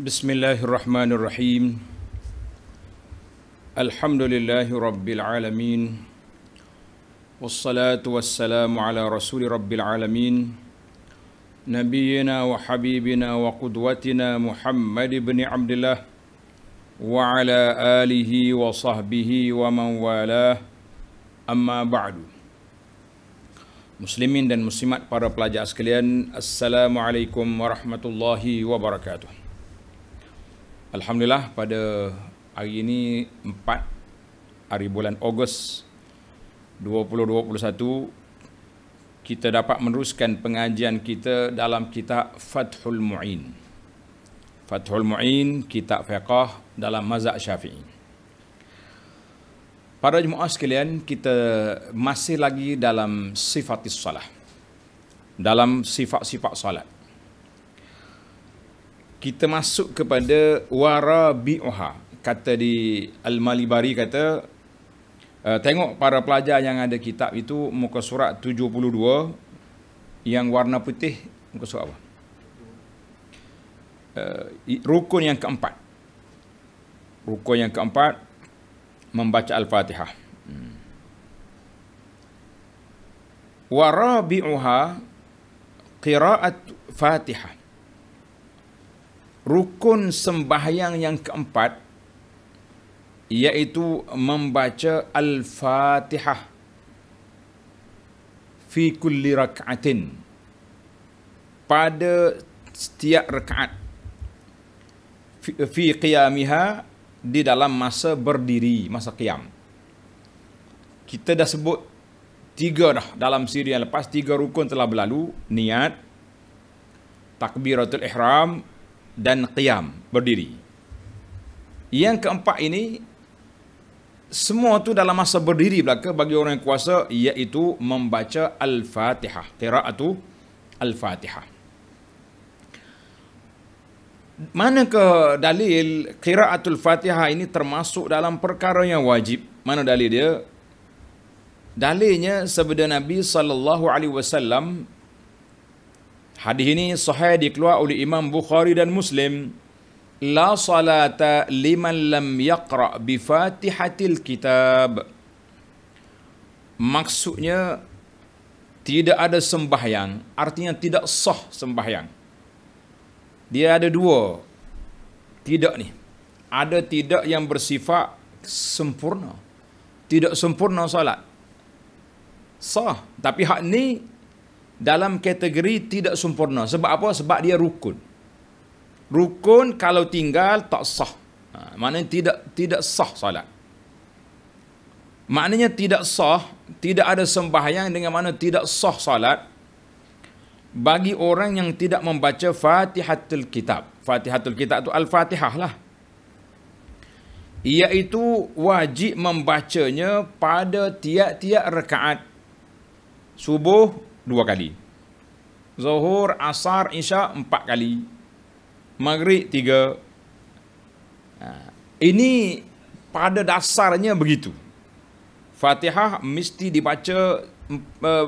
Bismillahirrahmanirrahim. Alhamdulillahi rabbil alamin. Wassalatu wassalamu ala rasuli rabbil alamin. Nabiyyina wa habibina wa qudwatina Muhammad ibn Abdullah wa ala alihi wa sahbihi wa man walah. Amma ba'du. Muslimin dan muslimat, para pelajar sekalian, Assalamualaikum warahmatullahi wabarakatuh. Alhamdulillah, pada hari ini 4 hari bulan Ogos 2021 kita dapat meneruskan pengajian kita dalam kitab Fathul Mu'in. Fathul Mu'in, kitab fiqh dalam mazhab Syafi'i. Para jemaah sekalian, kita masih lagi dalam sifatis salah, dalam sifat-sifat salat. Kita masuk kepada warabi'uha. Kata di Al-Malibari kata, tengok para pelajar yang ada kitab itu, muka surat 72 yang warna putih, muka surat apa? Rukun yang keempat. Rukun yang keempat, membaca Al-Fatihah. Warabi'uha qira'at Fatihah. Rukun sembahyang yang keempat iaitu membaca Al-Fatihah fi kulli rak'atin, pada setiap rakaat, fi qiyamiha, di dalam masa berdiri, masa qiyam. Kita dah sebut 3 dah dalam siri yang lepas, 3 rukun telah berlalu: niat, takbiratul ihram, dan qiyam, berdiri. Yang keempat ini semua tu dalam masa berdiri belaka bagi orang yang kuasa, iaitu membaca Al-Fatihah, qiraatu Al-Fatihah. Manakah dalil qiraatul Fatihah ini termasuk dalam perkara yang wajib? Mana dalil dia? Dalilnya sabda Nabi SAW. Hadis ini sahih, dikeluar oleh Imam Bukhari dan Muslim. La salata liman lam yaqra' bi Fatihatil Kitab. Maksudnya tidak ada sembahyang, artinya tidak sah sembahyang. Dia ada 2 tidak ni. Ada tidak yang bersifat sempurna, tidak sempurna salat, sah. Tapi hak ni dalam kategori tidak sempurna. Sebab apa? Sebab dia rukun. Rukun kalau tinggal tak sah. Maknanya tidak sah salat. Maknanya tidak sah, tidak ada sembahyang, dengan mana tidak sah salat bagi orang yang tidak membaca Fatihatul Kitab. Fatihatul Kitab itu Al-Fatihah lah. Iaitu wajib membacanya pada tiap-tiap rakaat. Subuh 2 kali, Zuhur, Asar, Isya 4 kali, Maghrib 3. Ini pada dasarnya begitu. Fatihah mesti dibaca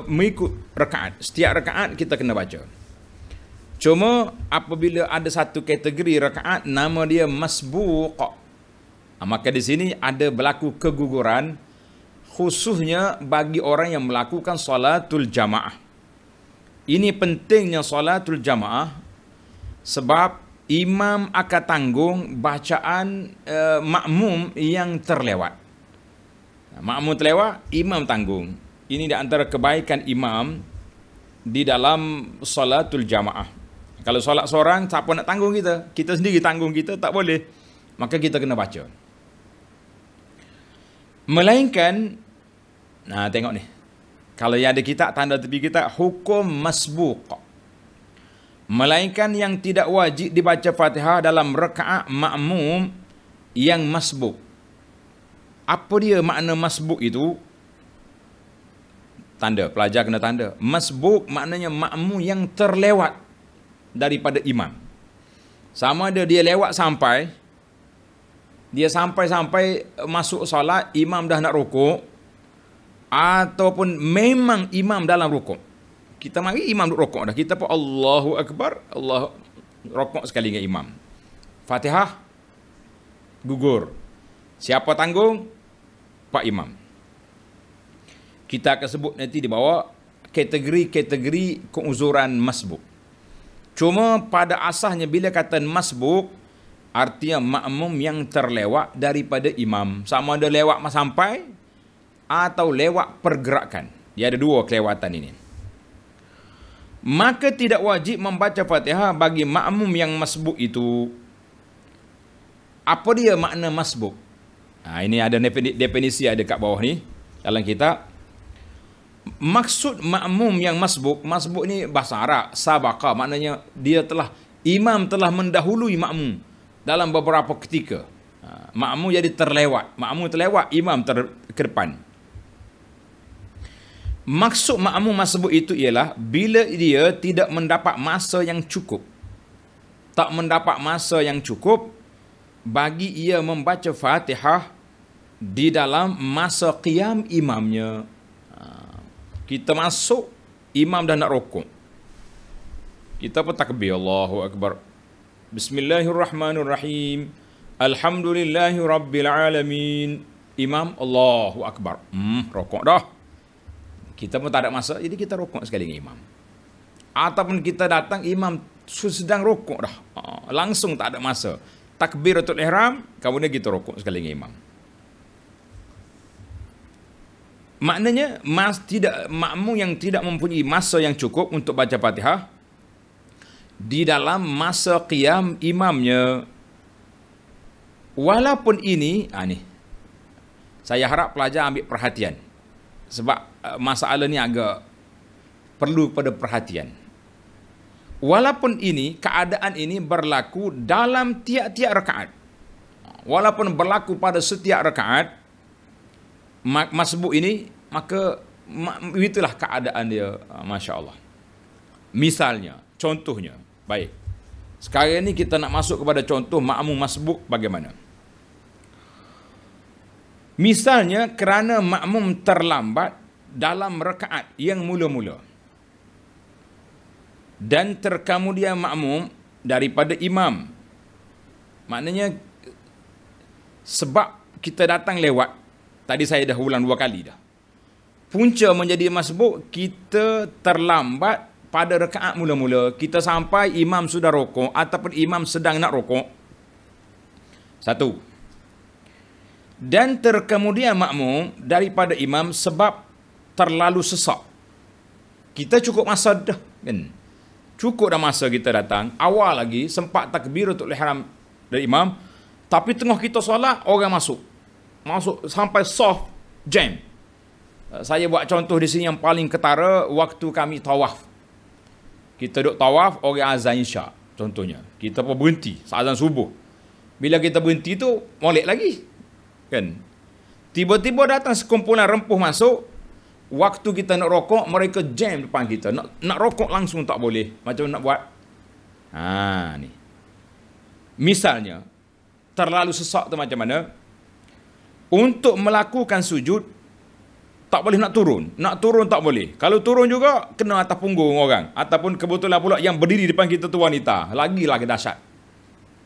mengikut rakaat. Setiap rakaat kita kena baca. Cuma apabila ada satu kategori rakaat nama dia masbuq, maka di sini ada berlaku keguguran, khususnya bagi orang yang melakukan salatul jamaah. Ini pentingnya salatul jamaah, sebab imam akan tanggung bacaan makmum yang terlewat. Makmum terlewat, imam tanggung. Ini di antara kebaikan imam di dalam salatul jamaah. Kalau solat seorang, siapa nak tanggung kita? Kita sendiri tanggung kita, tak boleh. Maka kita kena baca. Melainkan, tengok ni, kalau yang ada kitab, tanda tepi kitab, hukum masbuq. Melainkan yang tidak wajib dibaca Fatihah dalam rakaat makmum yang masbuq. Apa dia makna masbuq itu? Tanda, pelajar kena tanda. Masbuq maknanya makmum yang terlewat daripada imam. Sama ada dia lewat sampai, dia sampai masuk solat, imam dah nak rukuk, ataupun memang imam dalam rukuk. Kita mari imam duduk rokok dah, kita pun Allahu Akbar, Allah rokok sekali dengan imam. Fatihah gugur. Siapa tanggung? Pak Imam. Kita akan sebut nanti di bawah kategori-kategori keuzuran masbuk. Cuma pada asasnya bila kata masbuk, artinya makmum yang terlewat daripada imam. Sama ada lewat sampai atau lewat pergerakan. Dia ada dua kelewatan ini. Maka tidak wajib membaca Fatihah bagi makmum yang masbuk itu. Apa dia makna masbuk? Ini ada definisi ada kat bawah ni dalam kitab. Maksud makmum yang masbuk ni bahasa Arab, sabaqa, maknanya imam telah mendahului makmum dalam beberapa ketika. Makmum jadi terlewat. Makmum terlewat, imam ke depan. Maksud makmum masbuk itu ialah bila dia tidak mendapat masa yang cukup. Tak mendapat masa yang cukup bagi ia membaca Fatihah di dalam masa qiyam imamnya. Kita masuk, imam dah nak rukuk. Kita pun takbir, Allahu Akbar. Bismillahirrahmanirrahim. Alhamdulillahi Rabbil Alamin. Imam, Allahu Akbar. Rukuk dah. Kita pun tak ada masa, jadi kita rukuk sekali dengan imam. Ataupun kita datang, imam sedang rukuk dah. Langsung tak ada masa. Takbiratul ihram, kemudian kita rukuk sekali dengan imam. Maknanya makmum yang tidak mempunyai masa yang cukup untuk baca Fatihah di dalam masa qiyam imamnya. Walaupun ini, saya harap pelajar ambil perhatian. Sebab masalah ni agak perlu pada perhatian. Walaupun ini, keadaan ini berlaku dalam tiap-tiap rakaat. Walaupun berlaku pada setiap rakaat, masbuk ini, maka itulah keadaan dia. Masya Allah. Misalnya, contohnya, baik. Sekarang ini kita nak masuk kepada contoh makmum masbuk bagaimana. Misalnya, kerana makmum terlambat dalam rakaat yang mula-mula dan terkemudian makmum daripada imam. Maknanya, sebab kita datang lewat, tadi saya dah ulang 2 kali dah. Punca menjadi masbuk, kita terlambat pada rakaat mula-mula. Kita sampai imam sudah rukuk ataupun imam sedang nak rukuk. 1. Dan terkemudian makmum daripada imam sebab terlalu sesak. Kita cukup masa dah, kan? Cukup dah masa kita datang. Awal lagi sempat takbiratul ihram dari imam, tapi tengah kita solat orang masuk sampai soft jam. Saya buat contoh di sini yang paling ketara waktu kami tawaf. Kita duduk tawaf, orang azan isyak contohnya. Kita pun berhenti azan subuh. Bila kita berhenti tu molek lagi. Kan? Tiba-tiba datang sekumpulan rempuh masuk. Waktu kita nak rokok, mereka jam depan kita. Nak rokok langsung tak boleh. Macam nak buat? Ni. Misalnya, terlalu sesak tu macam mana? Untuk melakukan sujud, tak boleh nak turun. Nak turun tak boleh. Kalau turun juga, kena atas punggung orang. Ataupun kebetulan pula yang berdiri depan kita tu wanita. Lagi dahsyat.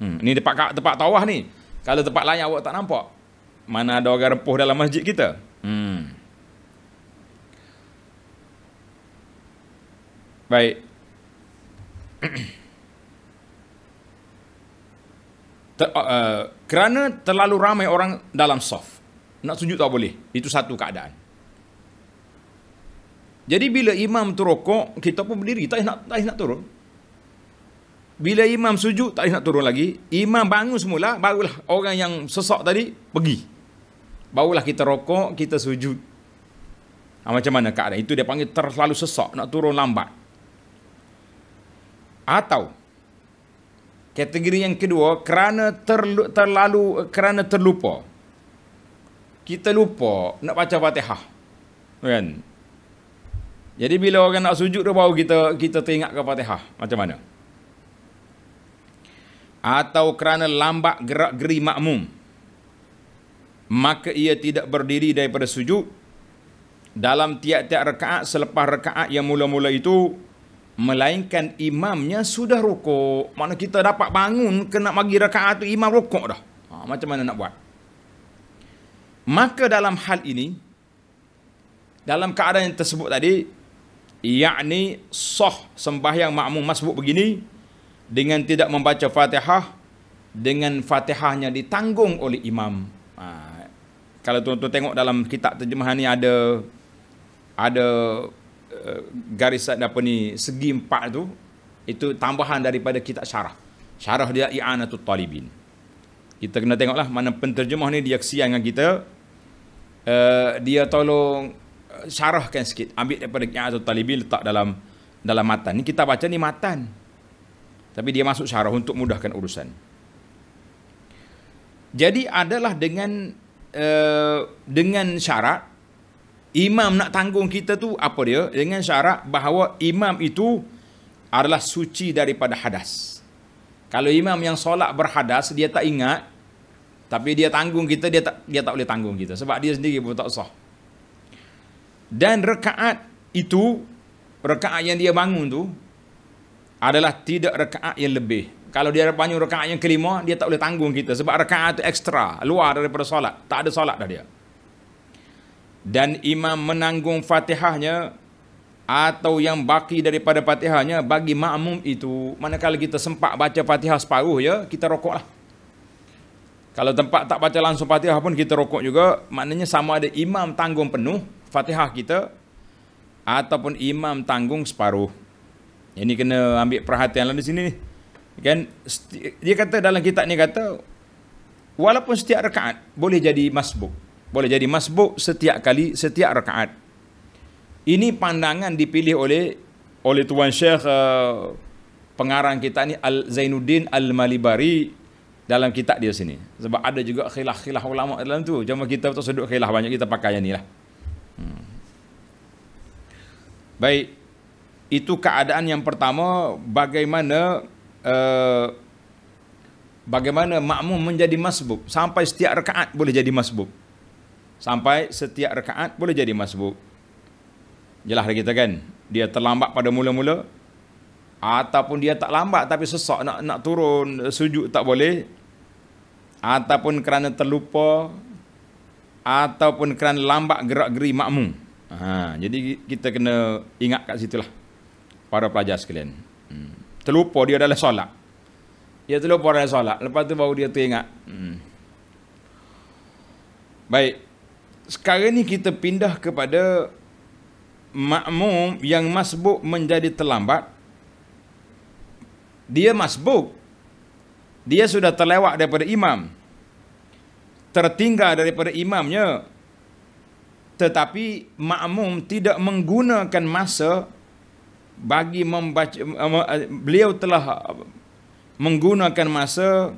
Ni tempat tawaf ni. Kalau tempat lain awak tak nampak. Mana ada orang rempuh dalam masjid kita. Baik. Kerana terlalu ramai orang dalam saf. Nak sujud tak boleh. Itu satu keadaan. Jadi bila imam tu rokok, kita pun berdiri. Tak nak turun. Bila imam sujud, tak nak turun lagi. Imam bangun semula, barulah orang yang sesak tadi pergi. Barulah kita rokok, kita sujud. Macam mana keadaan? Itu dia panggil terlalu sesak, nak turun lambat. Atau kategori yang kedua, kerana terlupa. Kita lupa nak baca Fatihah. Kan? Jadi bila orang nak sujud tu baru kita teringat ke Fatihah. Macam mana? Atau kerana lambat gerak-geri makmum, maka ia tidak berdiri daripada sujud dalam tiap-tiap rakaat selepas rakaat yang mula-mula itu melainkan imamnya sudah rukuk. Mana kita dapat bangun kena bagi rakaat tu imam rukuk dah. Macam mana nak buat? Maka dalam hal ini, dalam keadaan yang tersebut tadi, yakni sah sembahyang makmum masbuk begini dengan tidak membaca Fatihah, dengan Fatihahnya ditanggung oleh imam. Kalau tuan-tuan tengok dalam kitab terjemahan ni ada garis apa ni segi 4 tu, itu tambahan daripada kitab syarah. Syarah dia I'anatul Talibin. Kita kena tengoklah mana penterjemah ni dia kesian dengan kita. Dia tolong syarahkan sikit, ambil daripada I'anatul Talibin letak dalam matan. Ni kita baca ni matan, tapi dia masuk syarah untuk mudahkan urusan. Jadi adalah dengan syarat imam nak tanggung kita tu apa dia? Dengan syarat bahawa imam itu adalah suci daripada hadas. Kalau imam yang solat berhadas, dia tak ingat, tapi dia tanggung kita, dia tak boleh tanggung kita sebab dia sendiri pun tak sah. Dan rakaat itu, rakaat yang dia bangun tu adalah tidak rakaat yang lebih. Kalau dia bangun rakaat yang kelima, dia tak boleh tanggung kita sebab rakaat itu ekstra, luar daripada solat, tak ada solat dah dia. Dan imam menanggung Fatihahnya atau yang baki daripada Fatihahnya bagi makmum itu. Manakala kita sempat baca Fatihah separuh ya, kita rokoklah. Kalau tempat tak baca langsung Fatihah pun kita rokok juga. Maknanya sama ada imam tanggung penuh Fatihah kita ataupun imam tanggung separuh. Ini kena ambil perhatian di sini. Kan dia kata dalam kitab ni kata walaupun setiap rakaat boleh jadi masbuk. Boleh jadi masbuk setiap kali, setiap rakaat. Ini pandangan dipilih oleh Tuan Syekh pengarang kita ni Zainuddin Al-Malibari dalam kitab dia sini. Sebab ada juga khilaf ulama dalam tu. Cuma kita tak sedut khilaf banyak, kita pakai yang ni lah. Baik. Itu keadaan yang pertama, bagaimana makmum menjadi masbuk. Sampai setiap rakaat boleh jadi masbuk. Sampai setiap rakaat boleh jadi masbuk. Jelas kita kan, dia terlambat pada mula-mula, ataupun dia tak lambat tapi sesak nak turun sujud tak boleh, ataupun kerana terlupa, ataupun kerana lambat gerak-geri makmum. Jadi kita kena ingat kat situlah para pelajar sekalian. Terlupa dia dalam solat. Dia terlupa dalam solat, lepas tu baru dia teringat. Baik. Sekarang ni kita pindah kepada makmum yang masbuk menjadi terlambat. Dia masbuk, dia sudah terlewat daripada imam, tertinggal daripada imamnya, tetapi makmum tidak menggunakan masa bagi membaca. Beliau telah menggunakan masa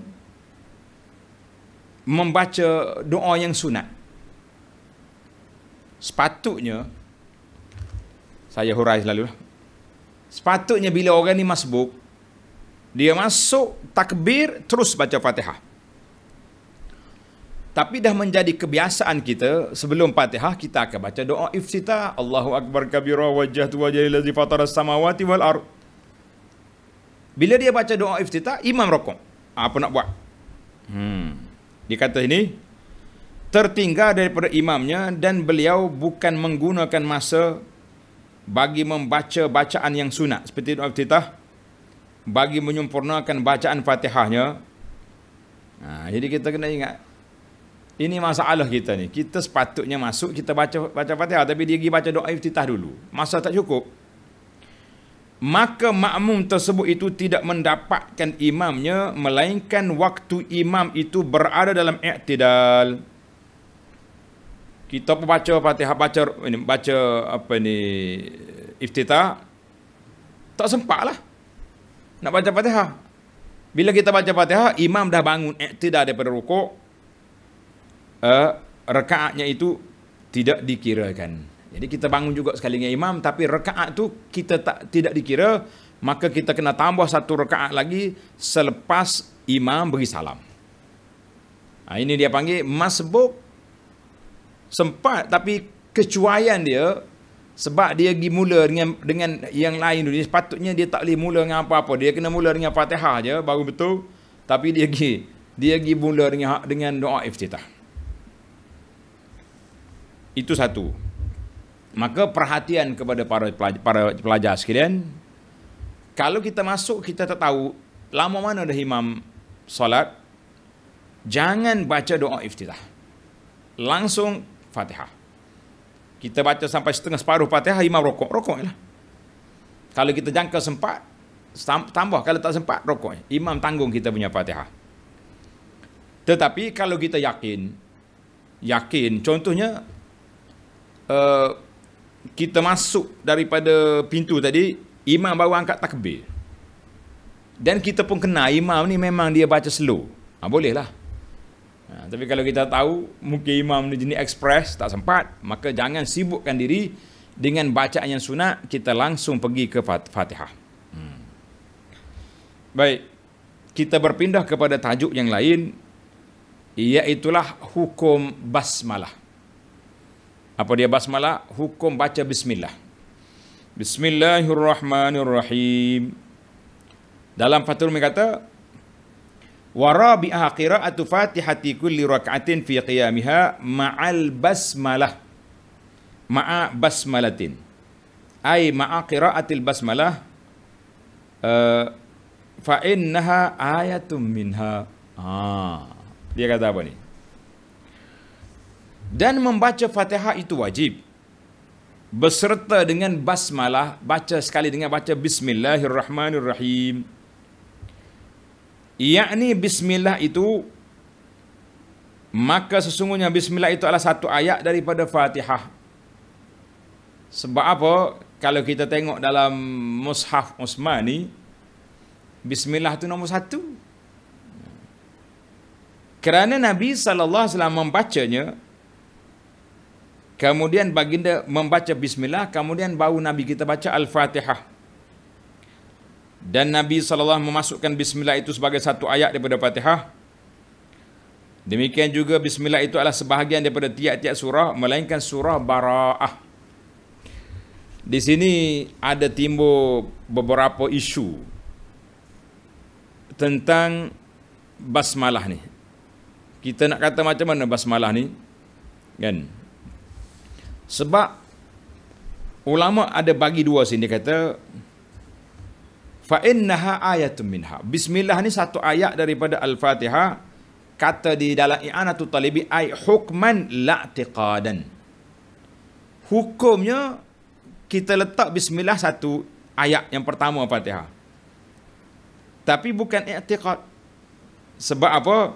membaca doa yang sunat. Sepatutnya, saya hurai selalu, sepatutnya bila orang ni masbuk, dia masuk takbir terus baca Fatihah. Tapi dah menjadi kebiasaan kita, sebelum Fatihah kita akan baca doa iftitah. Allahu akbar kabira wajjahtu wajhi allazi fataras samawati wal ard. Bila dia baca doa iftitah, imam rukuk. Apa nak buat? Dia kata ini tertinggal daripada imamnya dan beliau bukan menggunakan masa bagi membaca bacaan yang sunat seperti doa iftitah, bagi menyempurnakan bacaan Fatihahnya. Jadi kita kena ingat, ini masalah kita ni. Kita sepatutnya masuk, kita baca Fatihah, tapi dia pergi baca doa iftitah dulu. Masa tak cukup. Maka makmum tersebut itu tidak mendapatkan imamnya, melainkan waktu imam itu berada dalam i'tidal. Kita pun baca Fatihah, baca apa ni iftitah, tak sempat lah nak baca Fatihah. Bila kita baca Fatihah, imam dah bangun i'tidal daripada rukuk, rakaatnya itu tidak dikirakan. Jadi kita bangun juga sekali dengan imam, tapi rakaat tu kita tidak dikira, maka kita kena tambah satu rakaat lagi selepas imam beri salam. Ini dia panggil masbuk. Sempat, tapi kecuaian dia Sebab dia pergi mula dengan yang lain dulu. Sepatutnya dia tak boleh mula dengan apa-apa. Dia kena mula dengan Fatihah je baru betul. Tapi dia pergi mula dengan doa iftitah. Itu satu. Maka perhatian kepada para pelajar sekalian. Kalau kita masuk, kita tak tahu lama mana dah imam solat, jangan baca doa iftitah. Langsung Fatihah. Kita baca sampai setengah separuh Fatihah, imam rokok lah. Kalau kita jangka sempat, tambah. Kalau tak sempat, rokok. Imam tanggung kita punya Fatihah. Tetapi kalau kita yakin, contohnya, kita masuk daripada pintu tadi, imam baru angkat takbir. Dan kita pun kenal imam ni memang dia baca slow. Boleh lah. Tapi kalau kita tahu mungkin imam ni jenis express, tak sempat, maka jangan sibukkan diri dengan bacaan yang sunat, kita langsung pergi ke Fatihah. Baik, kita berpindah kepada tajuk yang lain, iaitulah hukum basmalah. Apa dia basmalah? Hukum baca bismillah. Bismillahirrahmanirrahim. Dalam Fathul Mu'in kata, wa rabi'ah qira'atu fatihati kulli raka'atin fi qiyamiha ma'al basmalah. Ma'a basmalatin. Ay ma'a qira'atil basmalah fa innaha ayatum minha. Dia kata apa ni? Dan membaca Fatihah itu wajib beserta dengan basmalah, baca sekali dengan baca bismillahirrahmanirrahim. Yakni bismillah itu, maka sesungguhnya bismillah itu adalah satu ayat daripada Fatihah. Sebab apa? Kalau kita tengok dalam Mushaf Utsmani, bismillah itu nombor 1. Kerana Nabi SAW membacanya, kemudian baginda membaca bismillah, kemudian baru Nabi kita baca Al-Fatihah. Dan Nabi SAW memasukkan bismillah itu sebagai satu ayat daripada Fatihah. Demikian juga bismillah itu adalah sebahagian daripada tiap-tiap surah, melainkan surah Bara'ah. Di sini ada timbul beberapa isu tentang basmalah ni. Kita nak kata macam mana basmalah ni? Kan? Sebab ulama ada bagi dua sini, dia kata fa innaha ayatun minha. Bismillah ni satu ayat daripada Al-Fatihah. Kata di dalam I'anatul Talibi, ay hukman la'tiqadan. Hukumnya kita letak bismillah satu ayat yang pertama Fatihah. Tapi bukan i'tiqad. Sebab apa?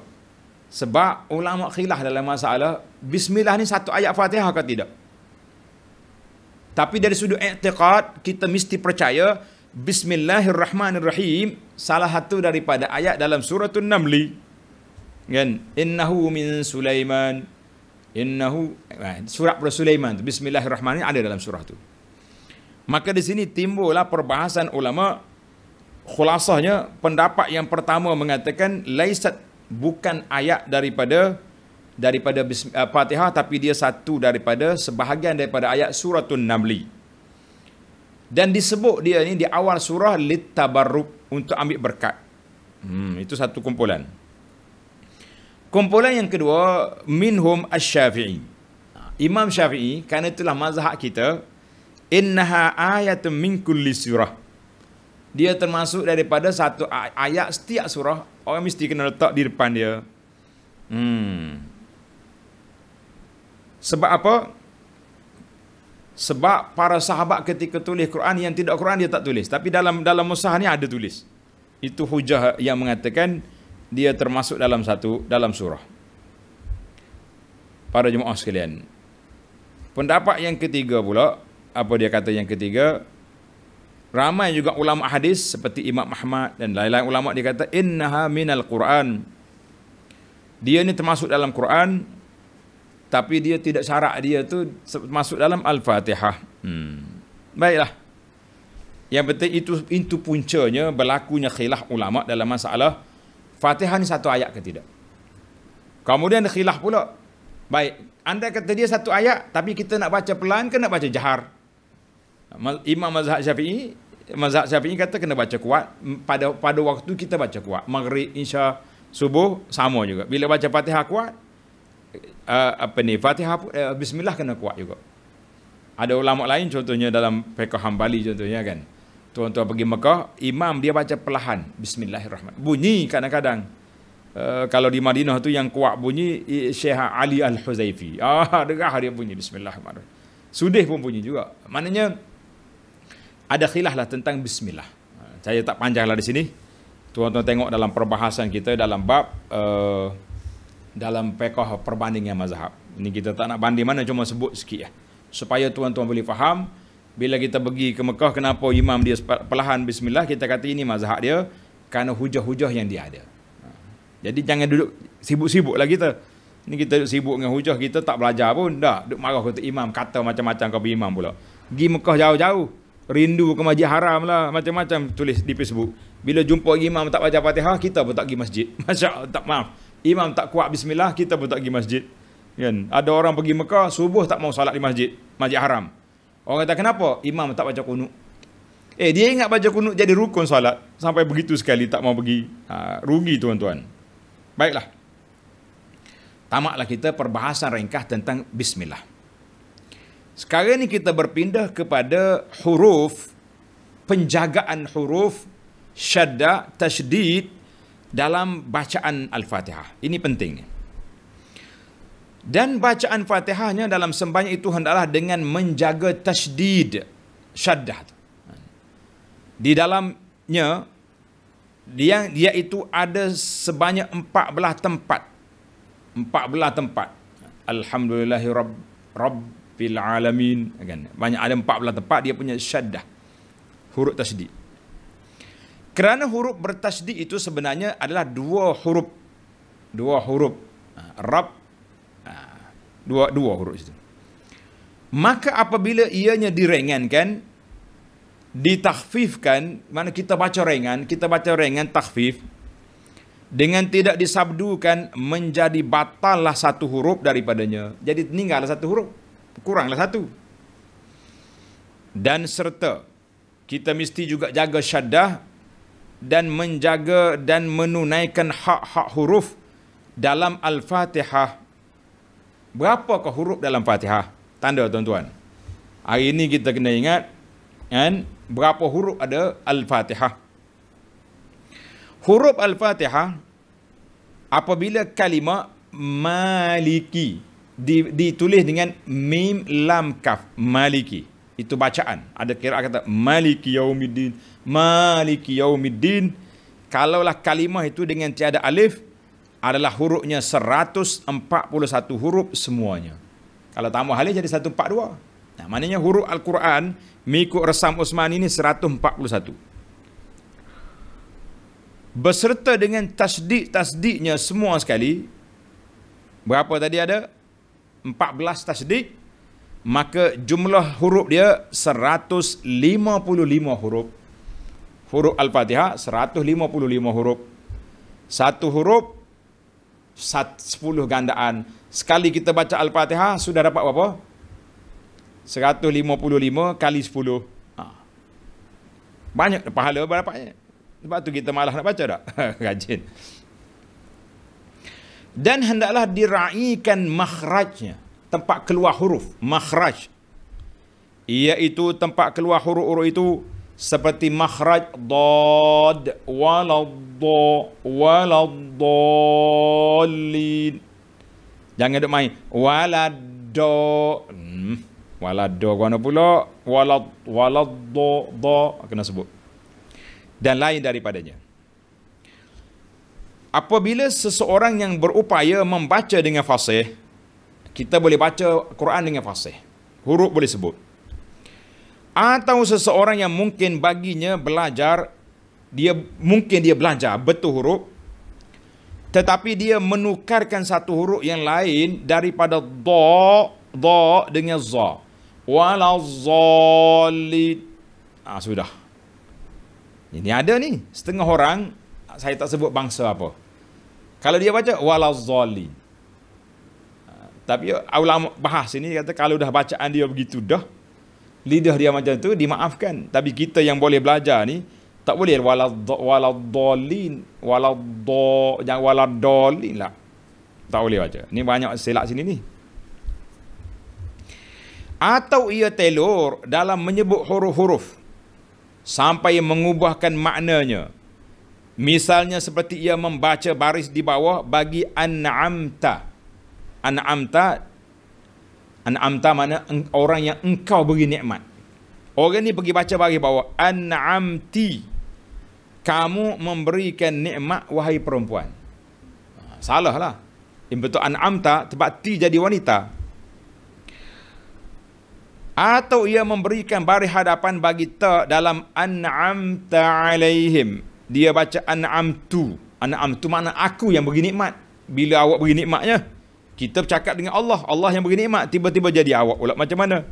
Sebab ulama khilaf dalam masalah bismillah ni satu ayat Fatihah ke tidak. Tapi dari sudut i'tiqad, kita mesti percaya Bismillahirrahmanirrahim salah satu daripada ayat dalam surah An-Naml. Kan? Innahu min Sulaiman. Innahu, surah Sulaiman. Bismillahirrahmanirrahim ada dalam surah tu. Maka di sini timbullah perbahasan ulama. Khulasahnya, pendapat yang pertama mengatakan laisat, bukan ayat daripada Fatihah, tapi dia satu daripada sebahagian daripada ayat surah An-Naml. Dan disebut dia ni di awal surah litabarruk, untuk ambil berkat. Itu satu kumpulan. Kumpulan yang kedua, minhum asy-Syafi'i. Imam Syafi'i, kerana itulah mazhab kita, innaha ayatun min kulli surah. Dia termasuk daripada satu ayat setiap surah, orang mesti kena letak di depan dia. Sebab apa? Sebab para sahabat ketika tulis Quran, yang tidak Quran dia tak tulis, tapi dalam mushaf ni ada tulis. Itu hujah yang mengatakan dia termasuk dalam surah. Para jemaah sekalian, pendapat yang ketiga pula, apa dia kata yang ketiga? Ramai juga ulama hadis seperti Imam Ahmad dan lain-lain ulama, dia kata innaha minal Quran. Dia ni termasuk dalam Quran, tapi dia tidak syarat dia tu masuk dalam Al-Fatihah. Baiklah. Yang penting itu puncanya berlakunya khilaf ulama dalam masalah Fatihah ni satu ayat ke tidak. Kemudian ada khilaf pula. Baik, anda kata dia satu ayat, tapi kita nak baca pelan ke nak baca jahar? Imam mazhab Syafi'i kata kena baca kuat. Pada waktu kita baca kuat. Maghrib, Isya, subuh sama juga. Bila baca Fatihah kuat, Fatihah bismillah kena kuat juga. Ada ulama lain contohnya dalam fiqh Hambali contohnya kan. Tuan-tuan pergi Mekah, imam dia baca perlahan bismillahirrahmanirrahim. Bunyi kadang-kadang. Kalau di Madinah tu yang kuat bunyi Syekh Ali Al-Huzaifi. Dengar dia bunyi bismillahirrahmanirrahim. Sudih pun bunyi juga. Maknanya ada khilaf lah tentang bismillah. Saya tak panjanglah di sini. Tuan-tuan tengok dalam perbahasan kita dalam bab dalam fiqh perbandingan mazhab. Ini kita tak nak banding mana, cuma sebut sikit ya. Supaya tuan-tuan boleh faham, bila kita pergi ke Mekah, kenapa imam dia perlahan bismillah, kita kata ini mazhab dia kerana hujah-hujah yang dia ada. Jadi jangan duduk sibuk-sibuk lah kita. Ini kita duduk sibuk dengan hujah, kita tak belajar pun. Dah, duduk marah kata imam, kata macam-macam kau imam pula. Pergi Mekah jauh-jauh, rindu ke Masjid Haram lah, macam-macam tulis di Facebook. Bila jumpa imam tak baca Fatihah, kita pun tak pergi masjid. Maaf. Imam tak kuat bismillah, kita pun tak pergi masjid. Kan? Ada orang pergi Mekah, subuh tak mau salat di Masjid Haram. Orang kata kenapa? Imam tak baca kunut. Dia ingat baca kunut jadi rukun salat. Sampai begitu sekali tak mau pergi. Rugi tuan-tuan. Baiklah. Tamatlah kita perbahasan ringkas tentang bismillah. Sekarang ni kita berpindah kepada huruf, penjagaan huruf, syadda, tasydid dalam bacaan Al-Fatihah. Ini penting ni. Dan bacaan Fatihahnya dalam sembahyang itu hendaklah dengan menjaga tasydid, syaddah. Di dalamnya dia itu ada sebanyak 14 tempat. 14 tempat. Alhamdulillahi rabbil alamin. Banyak ada 14 tempat dia punya syaddah. Huruf tasydid. Kerana huruf bertasydid itu sebenarnya adalah dua huruf. Rabb, dua huruf itu. Maka apabila ianya direngankan, ditakhfifkan, mana kita baca ringan takhfif, dengan tidak disabdukan, menjadi batallah satu huruf daripadanya. Jadi tinggallah satu huruf, kuranglah satu. Dan serta kita mesti juga jaga syaddah dan menjaga dan menunaikan hak-hak huruf dalam Al-Fatihah. Berapakah huruf dalam Fatihah? Tanda tuan-tuan. Hari ini kita kena ingat kan, berapa huruf ada Al-Fatihah. Huruf Al-Fatihah apabila kalimah maliki ditulis dengan mim lam kaf, maliki. Itu bacaan. Ada qiraat kata maliki yaumiddin, maliki yaumiddin. Kalaulah kalimah itu dengan tiada alif, adalah hurufnya 141 huruf semuanya. Kalau tambah alif jadi 142. Nah, maknanya huruf Al-Quran mengikut resam Utsmani ini 141. Beserta dengan tasydidnya semua sekali. Berapa tadi ada? 14 tasydid. Maka jumlah huruf dia 155 huruf. Huruf Al-Fatihah 155 huruf. Satu huruf 10 gandaan. Sekali kita baca Al-Fatihah sudah dapat berapa? 155 kali 10. Banyak pahala dapatnya. Sebab tu kita malah nak baca tak? Rajin. Dan hendaklah diraikan makhrajnya, tempat keluar huruf, makhraj. Iaitu tempat keluar huruf-huruf itu seperti makhraj dad, waladdallin. Jangan duk main waladdo. Waladdo mana pula? Waladdo kena sebut. Dan lain daripadanya. Apabila seseorang yang berupaya membaca dengan fasih, kita boleh baca Quran dengan fasih. Huruf boleh sebut. Atau seseorang yang mungkin baginya belajar, dia belajar betul huruf, tetapi dia menukarkan satu huruf yang lain daripada dha dengan za. Walazzallin. Sudah. Ini ada ni setengah orang, saya tak sebut bangsa apa. Kalau dia baca walazzallin. Tapi ulama bahas ini kata kalau dah bacaan dia begitu dah, lidah dia macam tu dimaafkan. Tapi kita yang boleh belajar ni tak boleh waladdallin jangan waladdallin lah. Tak boleh baca. Ni banyak silap sini ni. Atau ia telur dalam menyebut huruf-huruf sampai mengubahkan maknanya. Misalnya seperti ia membaca baris di bawah bagi an'amta. An'amta mana orang yang engkau beri nikmat. Orang ni pergi baca baris bawah an'amti. Kamu memberikan nikmat wahai perempuan. Salah lah. Yang betul an'amta tempat ti jadi wanita. Atau ia memberikan baris hadapan bagi ta dalam an'amta alaihim. Dia baca an'amtu. An'amtu makna aku yang beri nikmat. Bila awak beri nikmatnya, kita bercakap dengan Allah. Allah yang beri nikmat. Tiba-tiba jadi awak pula. Macam mana?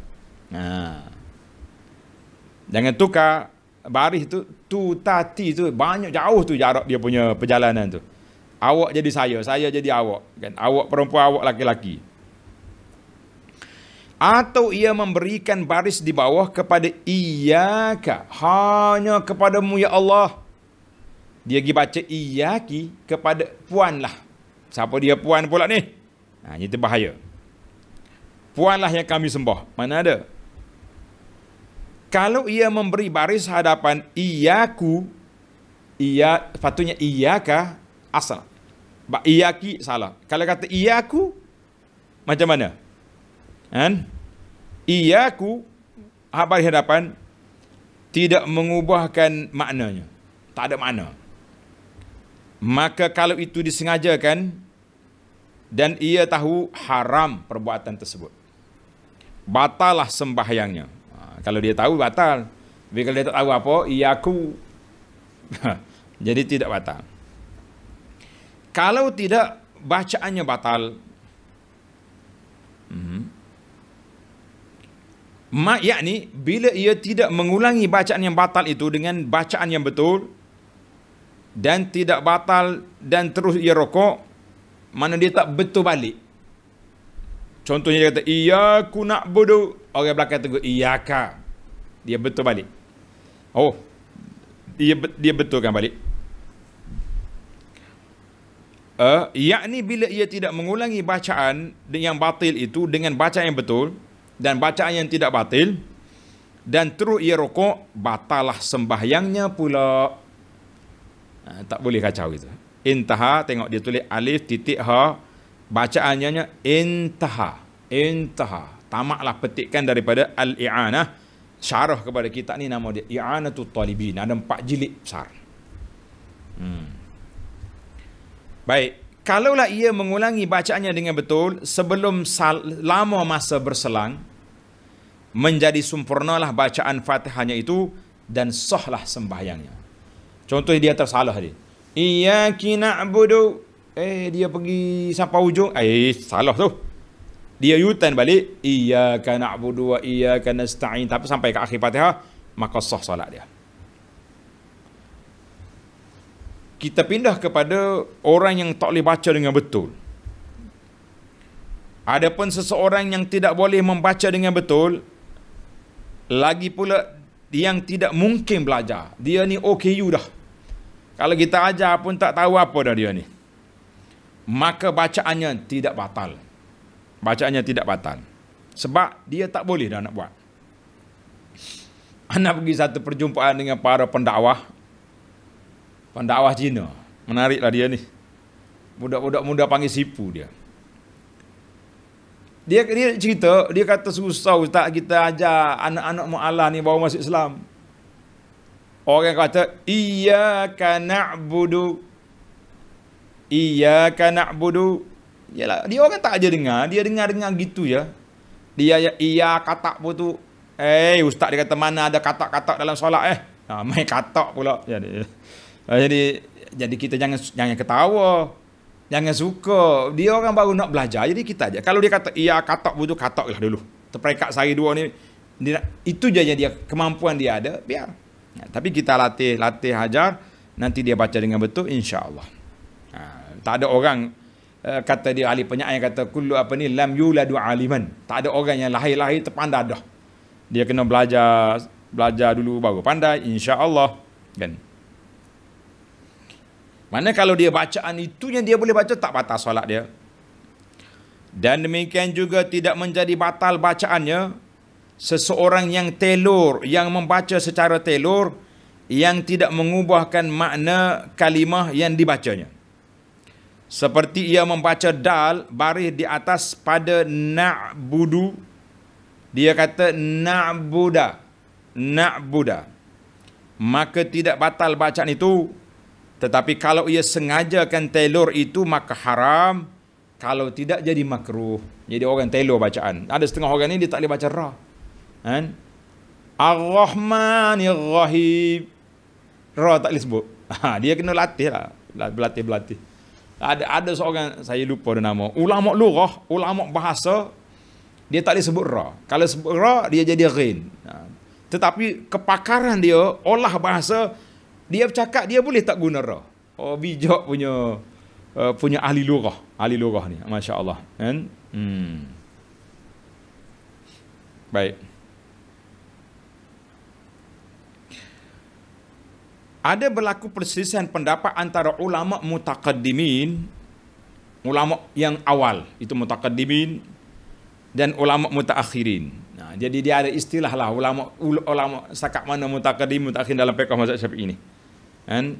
Jangan tukar baris tu. Tu, ta, ti tu. Banyak jauh tu jarak dia punya perjalanan tu. Awak jadi saya jadi awak. Kan? Awak perempuan, awak laki-laki. Atau ia memberikan baris di bawah kepada iyyaka. Hanya kepadamu ya Allah. Dia pergi baca iyyaki kepada puan lah. Siapa dia puan pula ni? Ini bahaya. Puan lah yang kami sembah. Mana ada? Kalau ia memberi baris hadapan iyyaku, patutnya iyyaka asal. Iyyaki salah. Kalau kata iyyaku, macam mana? Kan? Iyyaku baris hadapan tidak mengubahkan maknanya. Tak ada makna. Maka kalau itu disengajakan dan ia tahu haram perbuatan tersebut, batallah sembahyangnya. Kalau dia tahu batal. Tapi kalau dia tak tahu apa, iyyaku jadi tidak batal. Kalau tidak, bacaannya batal. Yakni bila ia tidak mengulangi bacaan yang batal itu dengan bacaan yang betul dan tidak batal dan terus ia rokok, mana dia tak betul balik. Contohnya dia kata iyyaku na'budu, orang belakang tegur iyyaka, dia betul balik. Oh, dia betulkan balik. Yakni bila ia tidak mengulangi bacaan yang batil itu dengan bacaan yang betul dan bacaan yang tidak batil dan terus ia rokok, batalah sembahyangnya pula. Tak boleh kacau itu. Intaha, tengok dia tulis alif titik ha, bacaannya intaha. Tamaklah petikkan daripada al-i'anah, syarah kepada kitab ni nama dia i'anatul talibin. Ada 4 jilid besar. Baik, kalaulah ia mengulangi bacaannya dengan betul sebelum lama masa berselang, menjadi sempurnalah bacaan Fatihahnya itu dan sahlah sembahyangnya. Contohnya dia tersalah dia. Iyyaki na'budu. Dia pergi sampai hujung. Salah tu. Dia U-turn balik. Iyyaka na'budu wa iyyaka nasta'in. Tapi sampai ke akhir Fatihah, maka sah salat dia. Kita pindah kepada orang yang tak boleh baca dengan betul. Adapun seseorang yang tidak boleh membaca dengan betul, lagi pula yang tidak mungkin belajar. Dia ni OKU dah. Kalau kita ajar pun tak tahu apa dah dia ni. Maka bacaannya tidak batal. Bacaannya tidak batal. Sebab dia tak boleh dah nak buat. Anak pergi satu perjumpaan dengan para pendakwah. Pendakwah Cina. Menariklah dia ni. Budak-budak muda panggil sipu dia. Dia cerita, dia kata susah ustaz kita ajar anak-anak mu'allah ni baru masuk Islam. Orang kata iyyaka na'budu. Iyyaka na'budu. Yalah, dia orang tak aja dengar, dia dengar gitu ya. Dia iya katak pun tu. Ustaz dia kata mana ada katak-katak dalam solat main katak pula. Jadi kita jangan ketawa. Jangan suka. Dia orang baru nak belajar. Jadi kita aja. Kalau dia kata iya katak pun tu, katak lah dulu. Terperekat sehari dua ni. Itu je yang dia kemampuan dia ada, biar. Tapi kita latih ajar, nanti dia baca dengan betul insya-Allah. Tak ada orang kata dia ahli penyair kata kullu lam yuladu aliman. Tak ada orang yang lahir terpandai dah. Dia kena belajar dulu baru pandai, insya-Allah, kan. Mana kalau dia bacaan itu yang dia boleh baca, tak batal solat dia. Dan demikian juga tidak menjadi batal bacaannya seseorang yang telur, yang membaca secara telur, yang tidak mengubahkan makna kalimah yang dibacanya. Seperti ia membaca dal baris di atas pada na'budu, dia kata na'buda, maka tidak batal bacaan itu. Tetapi kalau ia sengajakan telur itu maka haram, kalau tidak jadi makruh. Jadi orang telur bacaan. Ada setengah orang ni dia tak boleh baca ra, kan? Ar-Rahmanir Rahim, ra tak boleh sebut. Dia kena latih lah, berlatih. Ada seorang, saya lupa dia nama, ulama lurah, ulama bahasa, dia tak boleh sebut ra. Kalau sebut ra dia jadi ghin. Tetapi kepakaran dia olah bahasa, dia bercakap dia boleh tak guna ra. Oh, bijak punya ahli lurah ni, masya-Allah, kan? Baik. Ada berlaku perselisihan pendapat antara ulama mutaqaddimin, ulama yang awal itu mutaqaddimin, dan ulama mutaakhirin. Nah, jadi dia ada istilah lah ulama sakat mana mutaqaddim, mutaakhirin dalam fiqh mazhab Syafi'i ini. Kan?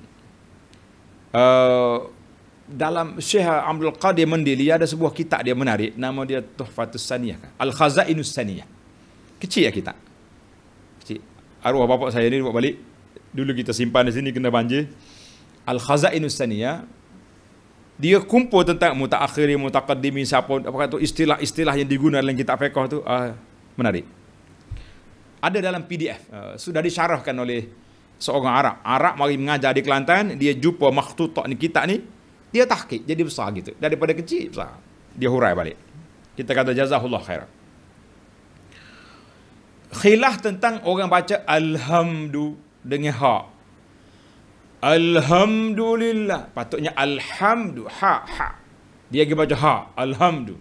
Dalam Syekh Abdul Qadir Mandili ada sebuah kitab dia menarik, nama dia Tuhfatus Saniyah, Al-Khazainus Saniyah. Kecil ya kitab. Kecil. Arwah bapak saya ni buat balik. Dulu kita simpan di sini kena banjir. Al-Khazainus Saniyah. Dia kumpul tentang mutaakhirin, mutaqaddimin, siapa apa kata istilah-istilah yang digunakan dalam kitab fiqh tu, menarik. Ada dalam PDF, sudah disyarahkan oleh seorang Arab mari mengajar di Kelantan, dia jumpa makhtutah ni kitab ni, dia tahqiq jadi besar gitu. Daripada kecil besar. Dia hurai balik. Kita kata jazahullah khairan. Khilaf tentang orang baca alhamdu dengan ha. Alhamdulillah. Patutnya alhamdu, ha. Dia pergi baca ha, alhamdu.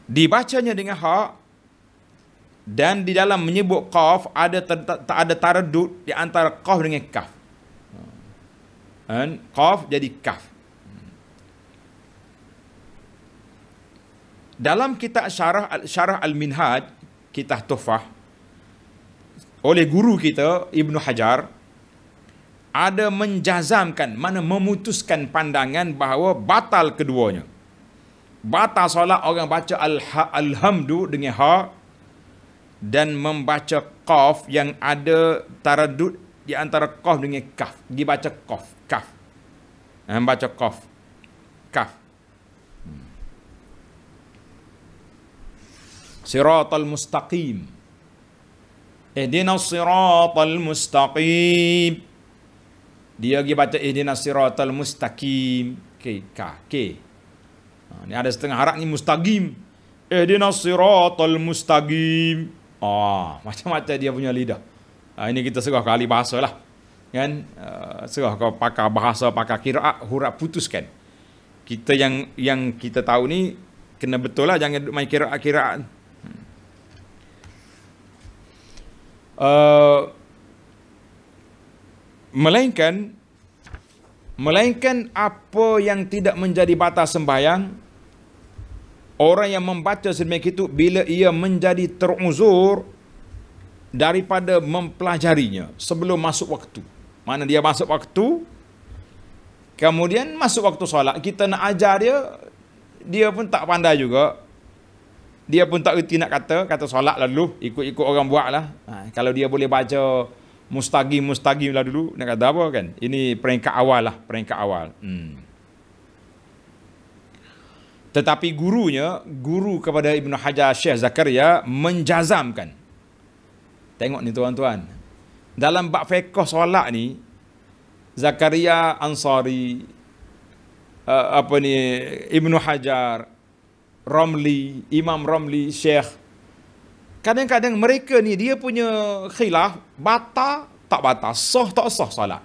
Dibacanya dengan ha, dan di dalam menyebut qaf tak ada taraddud di antara qaf dengan kaf. Dan qaf jadi kaf. Dalam kitab syarah Al-Minhaj, kitab Tuhfah, oleh guru kita Ibnu Hajar, ada menjazamkan, mana memutuskan pandangan bahawa batal keduanya. Batal solat orang baca alhamdu dengan ha, dan membaca qaf yang ada taraddud di antara qaf dengan kaf. Dia baca kaf. Membaca qaf. Siratal mustaqim. Ihdinas siratal mustaqim. Dia pergi baca ihdinas siratal mustaqim. K. Ni ada setengah harap ni mustaqim. Ihdinas siratal mustaqim. Macam-macam dia punya lidah. Ini kita serah ke ahli bahasa lah. Kan? Serah ke pakar bahasa, pakar qiraat, huruf putuskan. Kita yang kita tahu ni, kena betul lah, jangan main qiraat. Melainkan apa yang tidak menjadi batas sembahyang, orang yang membaca sedemikian itu bila ia menjadi teruzur daripada mempelajarinya sebelum masuk waktu. Mana dia masuk waktu, kemudian masuk waktu solat, kita nak ajar dia pun tak pandai juga. Dia pun tak erti nak kata solat lah dulu, ikut-ikut orang buat lah. Kalau dia boleh baca mustaqim lah dulu, nak kata apa kan? Ini peringkat awal. Tetapi guru kepada Ibnu Hajar, Syekh Zakaria, menjazamkan. Tengok ni tuan-tuan. Dalam bab fiqh solat ni, Zakaria Ansari, Ibnu Hajar, Imam Ramli, Syekh, kadang-kadang mereka ni dia punya khilaf, batal tak batal, sah tak sah solat.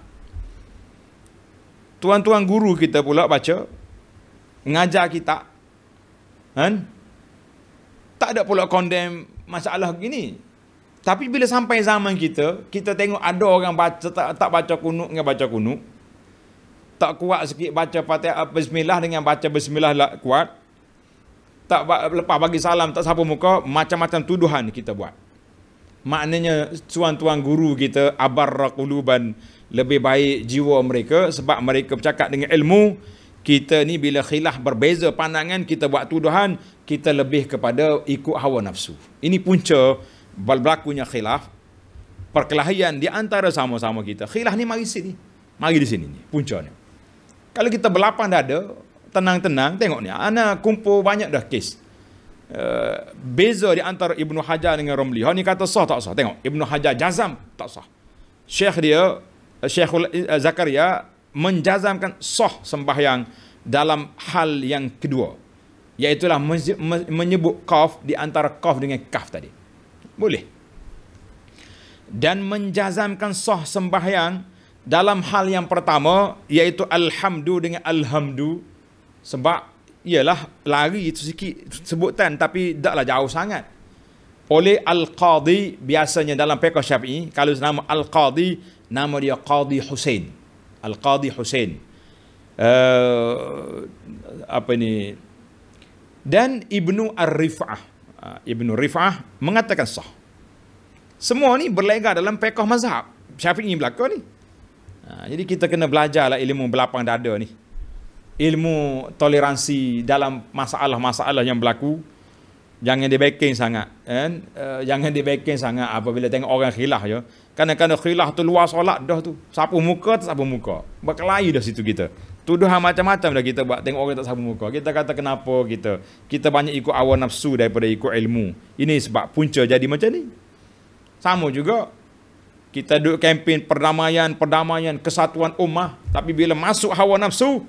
Tuan-tuan guru kita pula baca, mengajar kita, kan? Tak ada pula condemn masalah gini. Tapi bila sampai zaman kita, kita tengok ada orang baca tak baca kunut dengan baca kunut. Tak kuat sikit baca Fatihah bismillah dengan baca bismillah lah kuat. Tak lepas bagi salam tak sapu muka, macam-macam tuduhan kita buat. Maknanya tuan-tuan guru kita abarra quluban, lebih baik jiwa mereka sebab mereka bercakap dengan ilmu. Kita ni bila khilaf berbeza pandangan, kita buat tuduhan, kita lebih kepada ikut hawa nafsu. Ini punca berlakunya khilaf, perkelahian di antara sama-sama kita. Khilaf ni mari sini. Mari di sini ni puncanya. Kalau kita berlapang dada, tenang-tenang, tengok ni, ana kumpul banyak dah kes. Beza di antara Ibnu Hajar dengan Romli. Hak ni kata sah tak sah. Tengok, Ibnu Hajar jazam tak sah. Syekhul Zakaria menjazamkan sah sembahyang dalam hal yang kedua, iaitulah menyebut qaf di antara qaf dengan kaf tadi. Boleh. Dan menjazamkan sah sembahyang dalam hal yang pertama, iaitu alhamdu dengan alhamdu, sebab ialah lari itu sikit sebutan tapi taklah jauh sangat. Oleh Al-Qadhi, biasanya dalam fiqh Syafi'i, kalau nama Al-Qadhi, nama dia Qadhi Husain. Al-Qadhi Husain. Apa ni? Dan Ibnu Ar-Rif'ah. Ibnu Rif'ah mengatakan sah. Semua ni berlega dalam fiqh mazhab Syafi'i belaka ni. Jadi kita kena belajarlah ilmu belapang dada ni. Ilmu toleransi dalam masalah-masalah yang berlaku. Jangan di-backing sangat, kan? Jangan di-backing sangat apabila tengok orang khilaf je. Kadang-kadang khilaf tu luar solat dah tu. Sapu muka tak sapu muka. Berkelahi dah situ kita. Tuduhan macam-macam dah kita buat. Tengok orang tak sapu muka. Kita kata kenapa kita banyak ikut hawa nafsu daripada ikut ilmu. Ini sebab punca jadi macam ni. Sama juga kita duduk kempen perdamaian, kesatuan ummah. Tapi bila masuk hawa nafsu,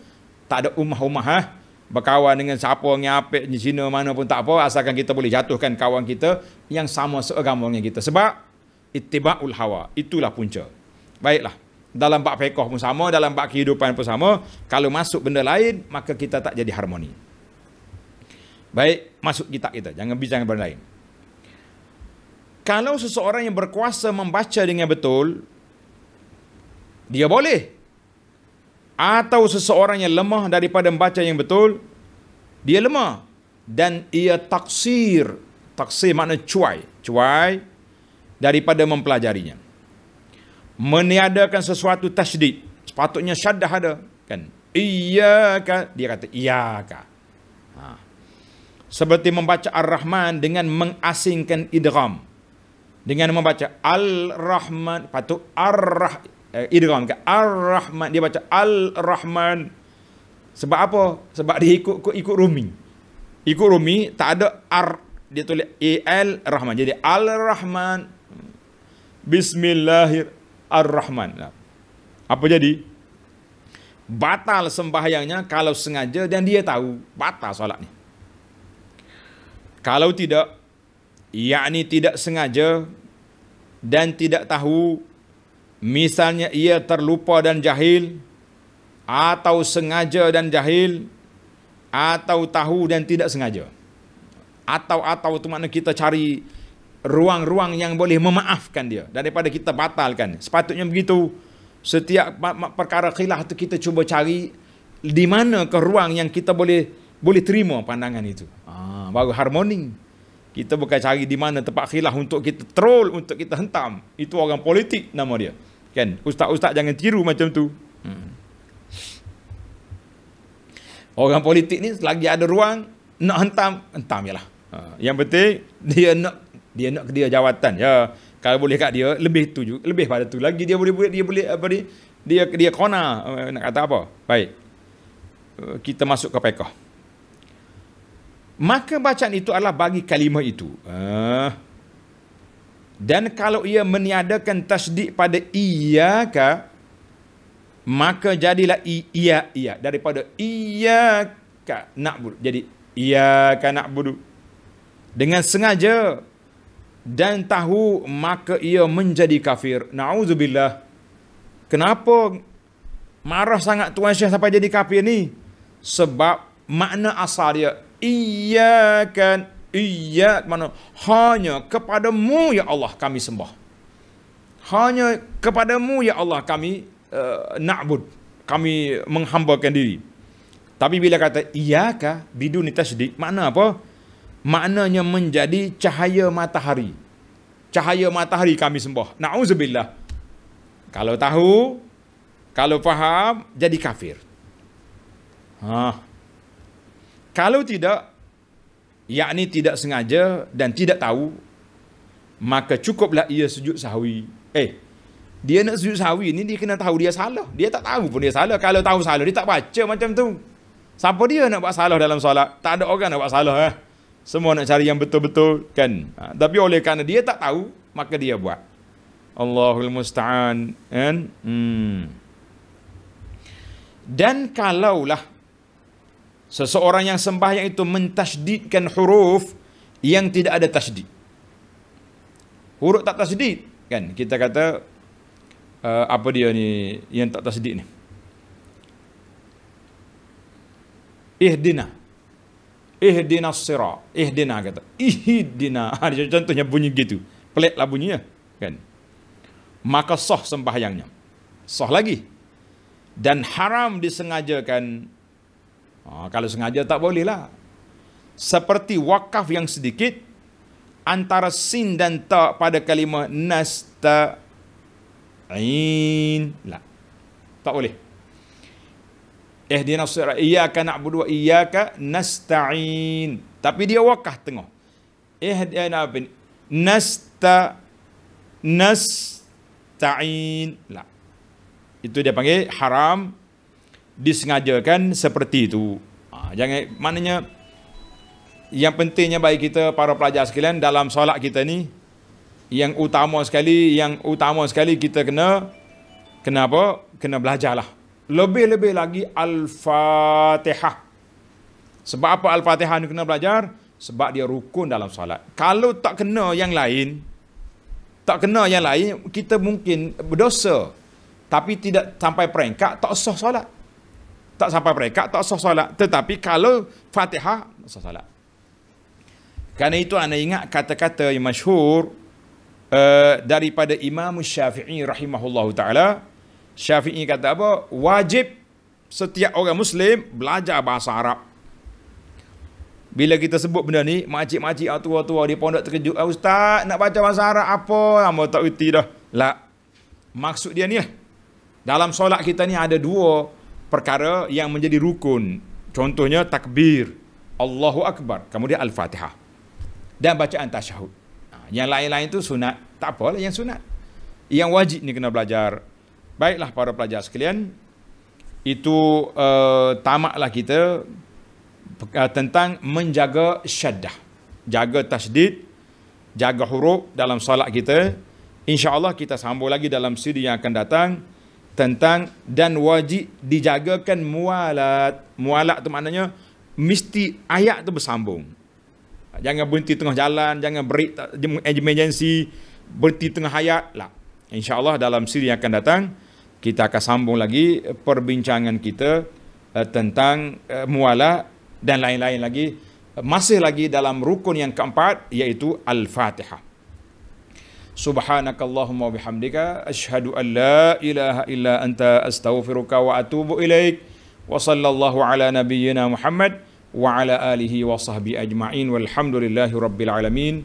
tak ada ummah-ummah. Berkawan dengan siapa yang apik di Cina mana pun tak apa, asalkan kita boleh jatuhkan kawan kita yang sama seagama dengan kita. Sebab ittiba'ul hawa, itulah punca. Baiklah, dalam bab fiqh pun sama, dalam bab kehidupan pun sama. Kalau masuk benda lain, maka kita tak jadi harmoni. Baik, masuk kitab kita, jangan bincang benda lain. Kalau seseorang yang berkuasa membaca dengan betul, dia boleh. Atau seseorang yang lemah daripada membaca yang betul, dia lemah dan ia taksir makna cuai daripada mempelajarinya, meniadakan sesuatu tasydid. Sepatutnya syaddah ada, kan? Iyyaka, dia kata iyyaka. Seperti membaca Ar-Rahman dengan mengasingkan idgham, dengan membaca Al-Rahman, patut idgham ke Ar-Rahman, dia baca Al-Rahman. Sebab apa? Sebab dia ikut Rumi. Ikut Rumi tak ada ar, dia tulis Al-Rahman. Jadi Al-Rahman, Bismillahirrahman. Apa jadi? Batal sembahyangnya kalau sengaja dan dia tahu batal solatnya. Kalau tidak, yakni tidak sengaja dan tidak tahu, misalnya ia terlupa dan jahil, atau sengaja dan jahil, atau tahu dan tidak sengaja. Atau itu makna kita cari ruang-ruang yang boleh memaafkan dia daripada kita batalkan. Sepatutnya begitu. Setiap perkara khilaf itu kita cuba cari di mana ke ruang yang kita boleh terima pandangan itu. Baru harmoni. Kita bukan cari di mana tempat khilaf untuk kita troll, untuk kita hentam. Itu orang politik nama dia. Kan, ustaz-ustaz jangan tiru macam tu. Orang politik ni selagi ada ruang nak hentam jelah. Yang penting dia nak ke dia jawatan. Ya, kalau boleh kat dia lebih pada tu lagi dia boleh apa ni? Dia kona nak kata apa? Baik. Kita masuk ke fiqh. Maka bacaan itu adalah bagi kalimah itu. Dan kalau ia meniadakan tasydid pada iyyaka, maka jadilah iya daripada iyyaka na'budu. Jadi iyyaka na'budu dengan sengaja dan tahu, maka ia menjadi kafir. Na'udzubillah. Kenapa marah sangat Tuan Syekh sampai jadi kafir ni? Sebab makna asal dia iyyaka Iya mana hanya kepadamu ya Allah kami sembah. Hanya kepadamu ya Allah kami na'bud. Kami menghambakan diri. Tapi bila kata iyyaka biduni tasydid, makna apa? Maknanya menjadi cahaya matahari. Cahaya matahari kami sembah. Na'udzubillah. Kalau tahu, kalau faham, jadi kafir. Kalau tidak, yakni tidak sengaja dan tidak tahu, maka cukuplah ia sujud sahwi. Dia nak sujud sahwi ni dia kena tahu dia salah. Dia tak tahu pun dia salah. Kalau tahu salah, dia tak baca macam tu. Siapa dia nak buat salah dalam solat? Tak ada orang nak buat salah. Semua nak cari yang betul-betul kan. Tapi oleh kerana dia tak tahu, maka dia buat. Allahul musta'an kan. Dan kalaulah seseorang yang sembahyang itu mentasydidkan huruf yang tidak ada tasydid. Huruf tak tasydid kan. Kita kata apa dia ni yang tak tasydid ni? Ihdina sirat. Ihdina kata. Ihdina. Contohnya bunyi gitu. Peliklah bunyinya kan. Maka sah sembahyangnya. Sah lagi. Dan haram disengajakan. Kalau sengaja tak boleh lah. Seperti wakaf yang sedikit antara sin dan ta pada kalimah nasta'in. Tak boleh. Ihdinas sirat iyyaka na'budu wa iyyaka nasta'in. Tapi dia wakaf tengah. Nasta'in. Itu dia panggil haram disengajakan seperti itu. Jangan, maknanya yang pentingnya bagi kita para pelajar sekalian dalam solat kita ni yang utama sekali kita kena apa? Kena belajarlah. Lebih-lebih lagi Al-Fatihah. Sebab apa Al-Fatihah ni kena belajar? Sebab dia rukun dalam solat. Kalau tak kena yang lain, kita mungkin berdosa. Tapi tidak sampai peringkat tak sah solat. Tak sampai peringkat tak sah solat. Tetapi kalau Fatihah, sah solat. Kerana itu anda ingat kata-kata yang masyhur daripada Imam Syafi'i rahimahullahu ta'ala. Syafi'i kata apa? Wajib setiap orang Muslim belajar bahasa Arab. Bila kita sebut benda ni, makcik-makcik tua-tua di pondok terkejut. Ustaz, nak baca bahasa Arab apa? Lama tak erti dah. Maksud dia ni lah. Dalam solat kita ni ada dua perkara yang menjadi rukun. Contohnya takbir, Allahu Akbar, kemudian Al-Fatihah. Dan bacaan tasyahud. Yang lain-lain tu sunat. Tak apalah yang sunat. Yang wajib ni kena belajar. Baiklah para pelajar sekalian, itu tamatlah kita tentang menjaga syaddah, jaga tasydid, jaga huruf dalam solat kita. InsyaAllah kita sambung lagi dalam siri yang akan datang tentang dan wajib dijagakan mualat. Mualat tu maknanya mesti ayat tu bersambung. Jangan berhenti tengah jalan, jangan break emergency, berhenti tengah ayat lah. InsyaAllah dalam siri yang akan datang kita akan sambung lagi perbincangan kita tentang mualah dan lain-lain lagi. Masih lagi dalam rukun yang keempat, iaitu Al-Fatihah. Subhanakallahumma bihamdika asyhadu an la ilaha illa anta astaghfiruka wa atubu ilaik. Wa sallallahu ala nabiyyina Muhammad wa ala alihi wa sahbihi ajma'in walhamdulillahi rabbil alamin.